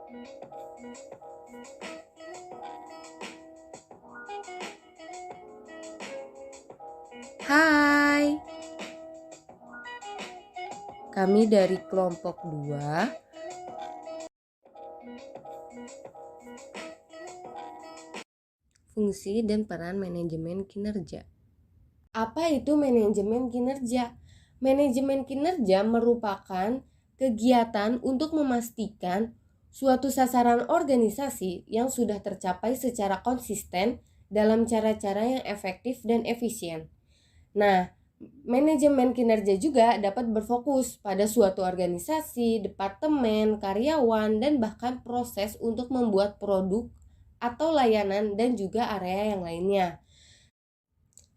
Hai, kami dari kelompok 2. Fungsi dan peran manajemen kinerja. Apa itu manajemen kinerja? Manajemen kinerja merupakan kegiatan untuk memastikan suatu sasaran organisasi yang sudah tercapai secara konsisten dalam cara-cara yang efektif dan efisien. Nah, manajemen kinerja juga dapat berfokus pada suatu organisasi, departemen, karyawan, dan bahkan proses untuk membuat produk atau layanan dan juga area yang lainnya.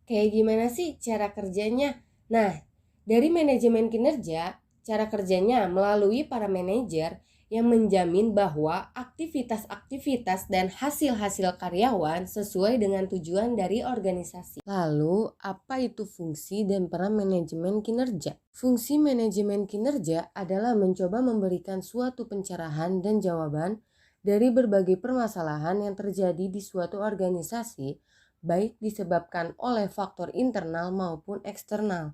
Kayak gimana sih cara kerjanya? Nah, dari manajemen kinerja, cara kerjanya melalui para manajer yang menjamin bahwa aktivitas-aktivitas dan hasil-hasil karyawan sesuai dengan tujuan dari organisasi. Lalu, apa itu fungsi dan peran manajemen kinerja? Fungsi manajemen kinerja adalah mencoba memberikan suatu pencerahan dan jawaban dari berbagai permasalahan yang terjadi di suatu organisasi, baik disebabkan oleh faktor internal maupun eksternal,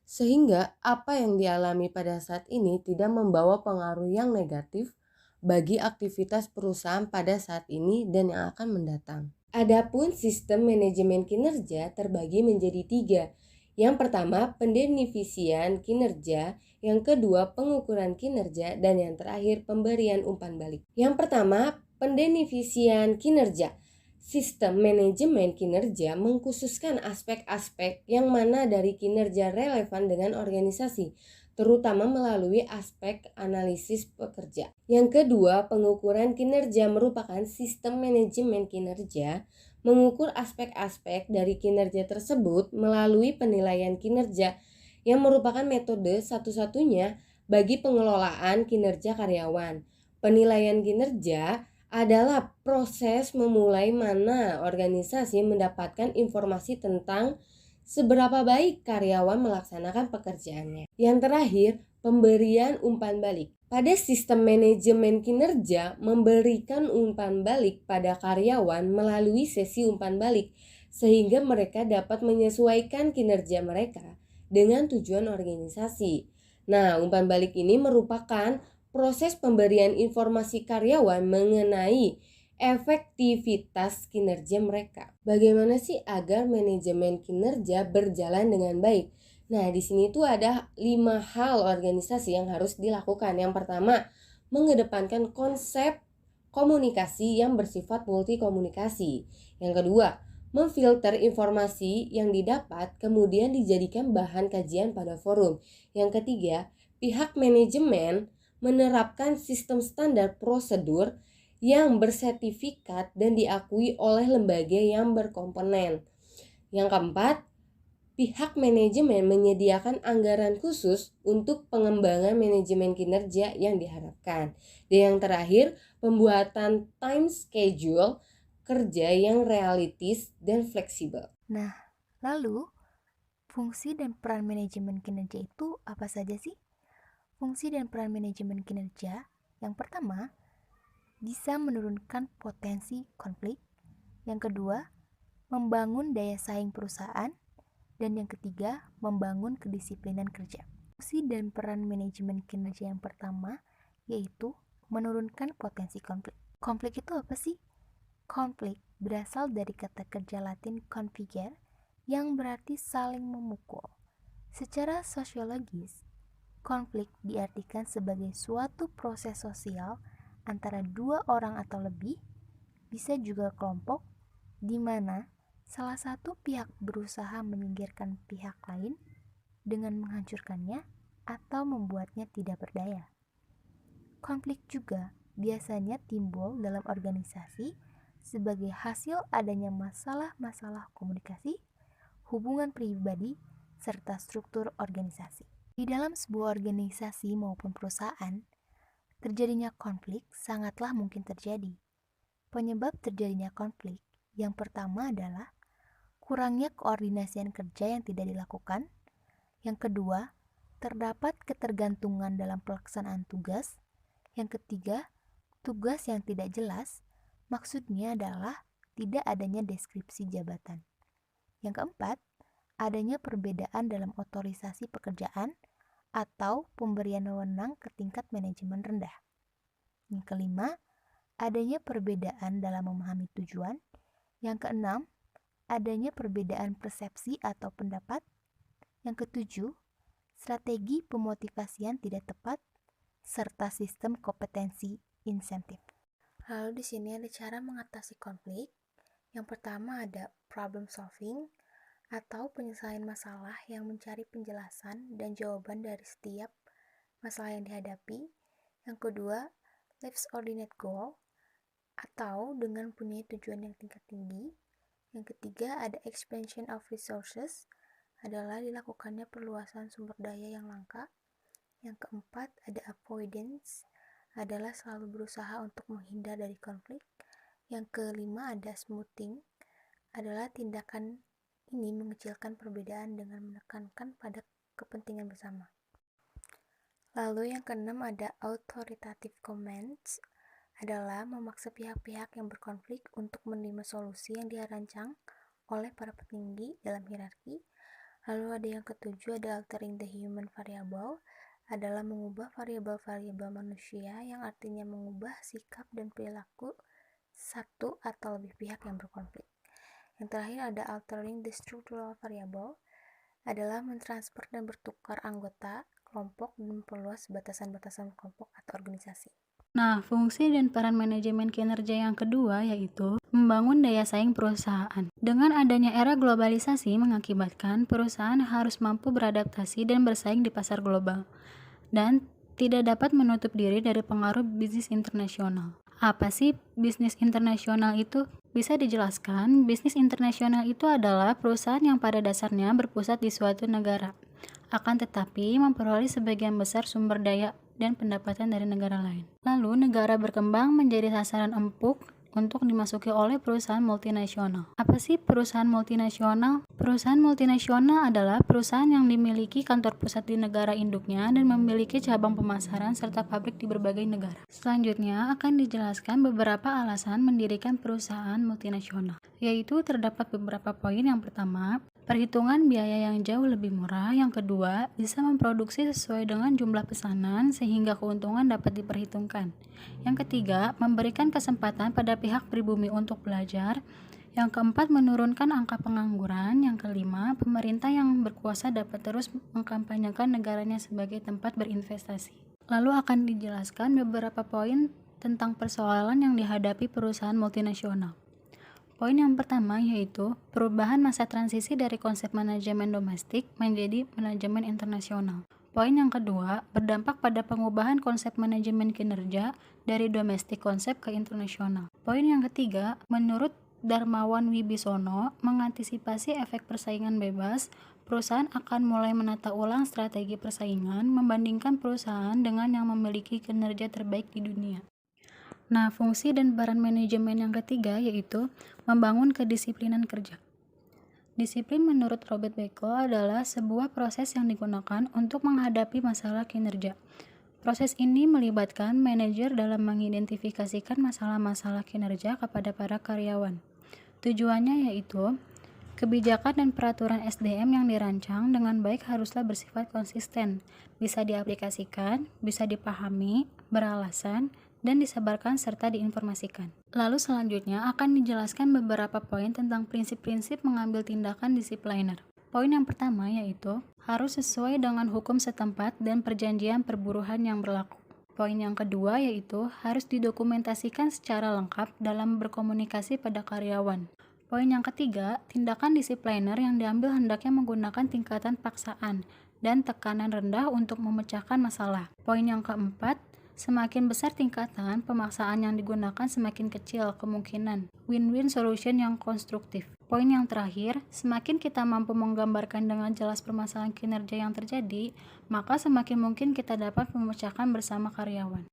sehingga apa yang dialami pada saat ini tidak membawa pengaruh yang negatif bagi aktivitas perusahaan pada saat ini dan yang akan mendatang. Adapun sistem manajemen kinerja terbagi menjadi 3. Yang pertama, pendefinisian kinerja, yang kedua, pengukuran kinerja, dan yang terakhir, pemberian umpan balik. Yang pertama, pendefinisian kinerja. Sistem manajemen kinerja mengkhususkan aspek-aspek yang mana dari kinerja relevan dengan organisasi, terutama melalui aspek analisis pekerja. Yang kedua, pengukuran kinerja merupakan sistem manajemen kinerja mengukur aspek-aspek dari kinerja tersebut melalui penilaian kinerja yang merupakan metode satu-satunya bagi pengelolaan kinerja karyawan. Penilaian kinerja adalah proses memulai mana organisasi mendapatkan informasi tentang seberapa baik karyawan melaksanakan pekerjaannya. Yang terakhir, pemberian umpan balik. Pada sistem manajemen kinerja, memberikan umpan balik pada karyawan melalui sesi umpan balik, sehingga mereka dapat menyesuaikan kinerja mereka dengan tujuan organisasi. Nah, umpan balik ini merupakan proses pemberian informasi karyawan mengenai efektivitas kinerja mereka. Bagaimana sih agar manajemen kinerja berjalan dengan baik? Nah, di sini tuh ada 5 hal organisasi yang harus dilakukan. Yang pertama, mengedepankan konsep komunikasi yang bersifat multikomunikasi. Yang kedua, memfilter informasi yang didapat kemudian dijadikan bahan kajian pada forum. Yang ketiga, pihak manajemen menerapkan sistem standar prosedur yang bersertifikat dan diakui oleh lembaga yang berkomponen. Yang keempat, pihak manajemen menyediakan anggaran khusus untuk pengembangan manajemen kinerja yang diharapkan. Dan yang terakhir, pembuatan time schedule kerja yang realistis dan fleksibel. Nah, lalu fungsi dan peran manajemen kinerja itu apa saja sih? Fungsi dan peran manajemen kinerja yang pertama, bisa menurunkan potensi konflik. Yang kedua, membangun daya saing perusahaan. Dan yang ketiga, membangun kedisiplinan kerja. Fungsi dan peran manajemen kinerja yang pertama yaitu menurunkan potensi konflik. Konflik itu apa sih? Konflik berasal dari kata kerja Latin configere yang berarti saling memukul. Secara sosiologis, konflik diartikan sebagai suatu proses sosial antara dua orang atau lebih, bisa juga kelompok, di mana salah satu pihak berusaha menyingkirkan pihak lain dengan menghancurkannya atau membuatnya tidak berdaya. Konflik juga biasanya timbul dalam organisasi sebagai hasil adanya masalah-masalah komunikasi, hubungan pribadi, serta struktur organisasi. Di dalam sebuah organisasi maupun perusahaan, terjadinya konflik sangatlah mungkin terjadi. Penyebab terjadinya konflik yang pertama adalah kurangnya koordinasian kerja yang tidak dilakukan. Yang kedua, terdapat ketergantungan dalam pelaksanaan tugas. Yang ketiga, Tugas yang tidak jelas maksudnya adalah tidak adanya deskripsi jabatan. Yang keempat, adanya perbedaan dalam otorisasi pekerjaan atau pemberian wewenang ke tingkat manajemen rendah. Yang kelima, adanya perbedaan dalam memahami tujuan. Yang keenam, adanya perbedaan persepsi atau pendapat. Yang ketujuh, strategi pemotivasian tidak tepat, serta sistem kompetensi insentif. Lalu di sini ada cara mengatasi konflik. Yang pertama ada problem solving atau penyelesaian masalah yang mencari penjelasan dan jawaban dari setiap masalah yang dihadapi. Yang kedua, lives ordinate goal atau dengan punya tujuan yang tingkat tinggi. Yang ketiga ada expansion of resources adalah dilakukannya perluasan sumber daya yang langka. Yang keempat ada avoidance adalah selalu berusaha untuk menghindar dari konflik. Yang kelima ada smoothing adalah tindakan ini mengecilkan perbedaan dengan menekankan pada kepentingan bersama. Lalu yang keenam ada authoritative commands adalah memaksa pihak-pihak yang berkonflik untuk menerima solusi yang dirancang oleh para petinggi dalam hierarki. Lalu ada yang ketujuh ada altering the human variable adalah mengubah variabel-variabel manusia yang artinya mengubah sikap dan perilaku satu atau lebih pihak yang berkonflik. Yang terakhir ada altering the structural variable adalah mentransfer dan bertukar anggota kelompok dan memperluas batasan-batasan kelompok atau organisasi. Nah, fungsi dan peran manajemen kinerja yang kedua yaitu membangun daya saing perusahaan. Dengan adanya era globalisasi mengakibatkan perusahaan harus mampu beradaptasi dan bersaing di pasar global dan tidak dapat menutup diri dari pengaruh bisnis internasional. Apa sih bisnis internasional itu? Bisa dijelaskan, bisnis internasional itu adalah perusahaan yang pada dasarnya berpusat di suatu negara, akan tetapi memperoleh sebagian besar sumber daya dan pendapatan dari negara lain. Lalu negara berkembang menjadi sasaran empuk untuk dimasuki oleh perusahaan multinasional. Apa sih perusahaan multinasional? Perusahaan multinasional adalah perusahaan yang dimiliki kantor pusat di negara induknya dan memiliki cabang pemasaran serta pabrik di berbagai negara. Selanjutnya akan dijelaskan beberapa alasan mendirikan perusahaan multinasional, yaitu terdapat beberapa poin. Yang pertama, perhitungan biaya yang jauh lebih murah. Yang kedua, bisa memproduksi sesuai dengan jumlah pesanan sehingga keuntungan dapat diperhitungkan. Yang ketiga, memberikan kesempatan pada pihak pribumi untuk belajar. Yang keempat, menurunkan angka pengangguran. Yang kelima, pemerintah yang berkuasa dapat terus mengkampanyekan negaranya sebagai tempat berinvestasi. Lalu akan dijelaskan beberapa poin tentang persoalan yang dihadapi perusahaan multinasional. Poin yang pertama yaitu perubahan masa transisi dari konsep manajemen domestik menjadi manajemen internasional. Poin yang kedua berdampak pada pengubahan konsep manajemen kinerja dari domestik konsep ke internasional. Poin yang ketiga, menurut Darmawan Wibisono, mengantisipasi efek persaingan bebas, perusahaan akan mulai menata ulang strategi persaingan membandingkan perusahaan dengan yang memiliki kinerja terbaik di dunia. Nah, fungsi dan peran manajemen yang ketiga yaitu membangun kedisiplinan kerja. Disiplin menurut Robert Beko adalah sebuah proses yang digunakan untuk menghadapi masalah kinerja. Proses ini melibatkan manajer dalam mengidentifikasikan masalah-masalah kinerja kepada para karyawan. Tujuannya yaitu kebijakan dan peraturan SDM yang dirancang dengan baik haruslah bersifat konsisten, bisa diaplikasikan, bisa dipahami, beralasan, dan disebarkan serta diinformasikan. Lalu selanjutnya akan dijelaskan beberapa poin tentang prinsip-prinsip mengambil tindakan disipliner. Poin yang pertama yaitu harus sesuai dengan hukum setempat dan perjanjian perburuhan yang berlaku. Poin yang kedua yaitu harus didokumentasikan secara lengkap dalam berkomunikasi pada karyawan. Poin yang ketiga, tindakan disipliner yang diambil hendaknya menggunakan tingkatan paksaan dan tekanan rendah untuk memecahkan masalah. Poin yang keempat, semakin besar tingkatan pemaksaan yang digunakan semakin kecil kemungkinan win-win solution yang konstruktif. Poin yang terakhir, semakin kita mampu menggambarkan dengan jelas permasalahan kinerja yang terjadi, maka semakin mungkin kita dapat memecahkan bersama karyawan.